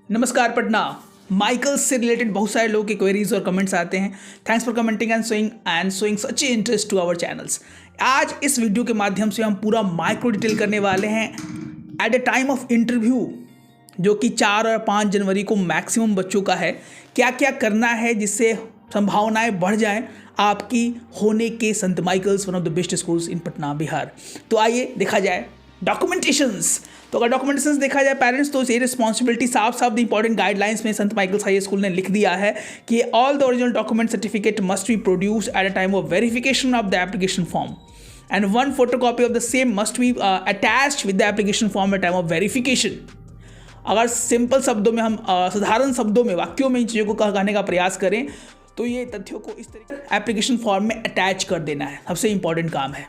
नमस्कार पटना। माइकल्स से रिलेटेड बहुत सारे लोगों के क्वेरीज और कमेंट्स आते हैं। Thanks for commenting and showing such interest to our channels. आज इस वीडियो के माध्यम से हम पूरा माइक्रो डिटेल करने वाले हैं at the time of interview, जो कि 4 और 5 जनवरी को मैक्सिमम बच्चों का है। क्या क्या करना है जिससे संभावनाएं बढ़ जाएं आपकी होने के Saint Michael's one of the best schools in Patna Bihar. तो आइए देखा जाए डॉक्यूमेंटेशंस। तो अगर डॉक्यूमेंटेशंस देखा जाए पेरेंट्स, तो ये रिस्पॉन्सिबिलिटी साफ साफ द इंपॉर्टेंट गाइडलाइंस में संत माइकल्स हाई स्कूल ने लिख दिया है कि all the original document certificate must be produce at a time of verification of the application form and one photocopy of the same must be attached with the application form at time of verification. अगर simple शब्दों में हम साधारण शब्दों में वाक्यों में इन चीज़ों को कहने का प्रयास करें तो ये तथ्यों को इस तरीके एप्लीकेशन फॉर्म में अटैच कर देना है, सबसे इंपॉर्टेंट काम है।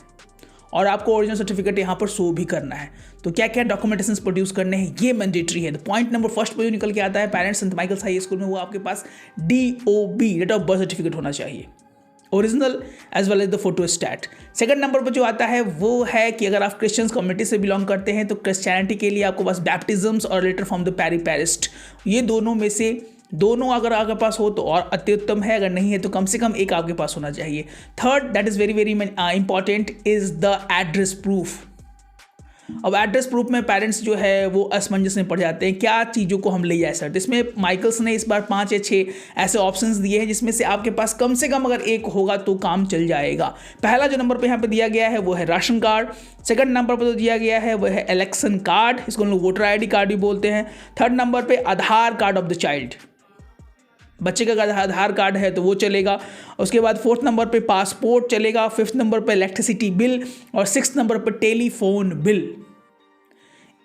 और आपको ओरिजिनल सर्टिफिकेट यहाँ पर शो भी करना है। तो क्या क्या डॉक्यूमेंटेशंस प्रोड्यूस करने हैं ये मैंडेटरी है। तो पॉइंट नंबर फर्स्ट पर जो निकल के आता है पेरेंट्स संत माइकल्स हाई स्कूल में, वो आपके पास DOB date of birth certificate होना चाहिए, original as well as the photostat. Second number पर जो आता है वो है कि अगर आप क्रिश्चियन कम्युनिटी से बिलोंग करते हैं तो क्रिश्चियनिटी के लिए आपको पास बैप्टिज्म्स और लेटर फ्रॉम द पैरिस्ट, ये दोनों में से दोनों अगर आपके पास हो तो और अति उत्तम है, अगर नहीं है तो कम से कम एक आपके पास होना चाहिए। Third that is very very important is the address proof. अब एड्रेस प्रूफ में पेरेंट्स जो है वो असमंजस में पड़ जाते हैं, क्या चीज़ों को हम ले जाए सर। तो इसमें माइकल्स ने इस बार 5 या 6 ऐसे ऑप्शंस दिए हैं जिसमें से आपके पास कम से कम अगर एक होगा तो काम चल जाएगा। पहला जो नंबर पे यहाँ पे दिया गया है वो है राशन कार्ड। सेकंड नंबर पर जो दिया गया है वो है इलेक्शन कार्ड, इसको हम लोग वोटर ID कार्ड भी बोलते हैं। थर्ड नंबर पर आधार कार्ड ऑफ द चाइल्ड, बच्चे का अगर आधार कार्ड है तो वो चलेगा। उसके बाद फोर्थ नंबर पे पासपोर्ट चलेगा, फिफ्थ नंबर पे इलेक्ट्रिसिटी बिल और सिक्स्थ नंबर पे टेलीफोन बिल।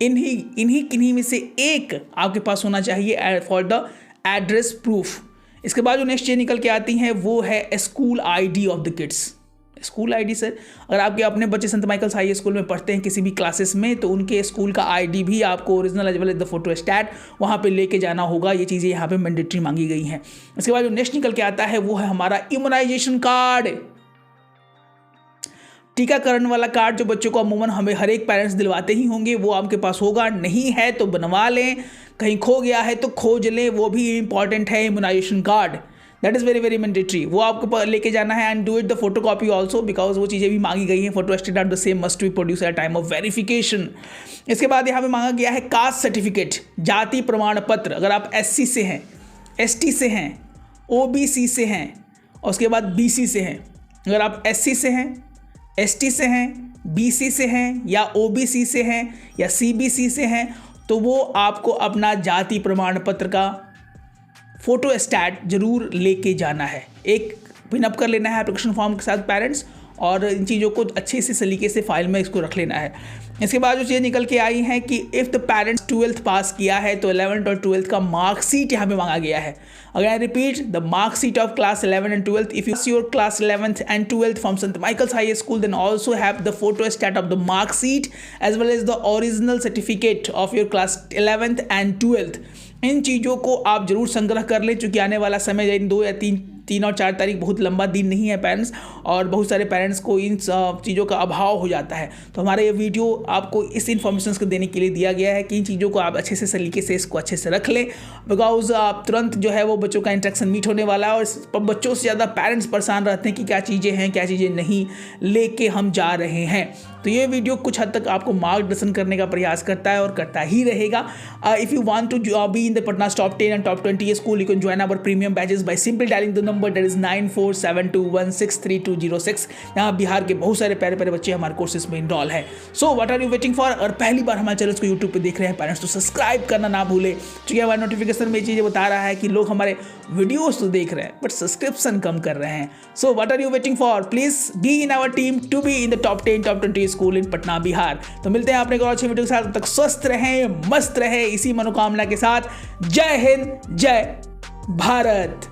इन्हीं किन्हीं में से एक आपके पास होना चाहिए फॉर द एड्रेस प्रूफ। इसके बाद जो नेक्स्ट चीज़ निकल के आती हैं वो है school ID of the kids. School ID sir, अगर आपके अपने बच्चे संत माइकल्स हाई स्कूल में पढ़ते हैं किसी भी क्लासेस में तो उनके स्कूल का ID भी आपको original as well as the photostat वहाँ पे लेके जाना होगा। ये चीज़ें यहाँ पे मैंडेटरी मांगी गई हैं। इसके बाद जो नेक्स्ट निकल के आता है वो है हमारा इम्यूनाइजेशन कार्ड, टीकाकरण वाला कार्ड जो बच्चों को अमूमन हमें हर एक पेरेंट्स दिलवाते ही होंगे, वो आपके पास होगा। नहीं है तो बनवा लें, कहीं खो गया है तो खोज लें, वो भी इंपॉर्टेंट है immunization card. That is very very mandatory, वो आपको लेके जाना है and do it the photocopy also because वो चीज़ें भी मांगी गई हैं। Photostat of the same must be produce at time of verification. इसके बाद यहाँ पे मांगा गया है कास्ट सर्टिफिकेट, जाति प्रमाण पत्र। अगर आप SC से हैं, ST से हैं, OBC से हैं और उसके बाद BC से हैं। अगर आप SC से हैं, ST से हैं, BC से हैं या OBC से हैं या CBC से हैं तो वो आपको अपना जाति प्रमाण पत्र का फोटो स्टैट जरूर लेके जाना है। एक पिनअप कर लेना है एप्लीकेशन फॉर्म के साथ पेरेंट्स, और इन चीज़ों को अच्छे से सलीके से फाइल में इसको रख लेना है। इसके बाद जो चीज़ें निकल के आई हैं कि इफ़ द पेरेंट्स 12th पास किया है तो 11th और 12th का मार्कशीट यहाँ पे मांगा गया है। अगर I repeat, the marksheet of class 11 and 12th, if you see your class 11th and 12th from संत Michael's high school then also have the photostat of the marksheet as well as the original certificate of your class 11th and 12th। इन चीज़ों को आप जरूर संग्रह कर लें, चूँकि आने वाला समय इन 2 या 3 और 4 तारीख बहुत लंबा दिन नहीं है पेरेंट्स, और बहुत सारे पेरेंट्स को इन चीज़ों का अभाव हो जाता है। तो हमारा ये वीडियो आपको इस इन्फॉर्मेशन को देने के लिए दिया गया है कि इन चीज़ों को आप अच्छे से सलीके से इसको अच्छे से रख लें, बिकॉज आप तुरंत जो है वो बच्चों का इंटरेक्शन मीट होने वाला है और बच्चों से ज़्यादा पेरेंट्स परेशान रहते हैं कि क्या चीज़ें हैं क्या चीज़ें नहीं लेके हम जा रहे हैं। तो ये वीडियो कुछ हद तक आपको मार्गदर्शन करने का प्रयास करता है और करता ही रहेगा। If you want to be in the Patna top 10 and top 20 school, you can join our premium batches by simple dialing the number that is 9472163206। यहाँ बिहार के बहुत सारे प्यारे प्यारे बच्चे हमारे कोर्सेज में इनरोल है। So what are you waiting for? और पहली बार हमारे चैनल को यूट्यूब पे देख रहे हैं पेरेंट्स तो सब्सक्राइब करना ना भूले, क्योंकि हमारे नोटिफिकेशन में ये चीज़ें बता रहा है कि लोग हमारे वीडियोस तो देख रहे हैं बट सब्सक्रिप्शन कम कर रहे हैं। So what are you waiting for? Please be in our team to be in the top 10 top 20 school in Patna Bihar. तो मिलते हैं आपने एक और अच्छे वीडियो के साथ, तब तक स्वस्थ रहें, मस्त रहें, इसी मनोकामना के साथ। जय हिंद, जय भारत।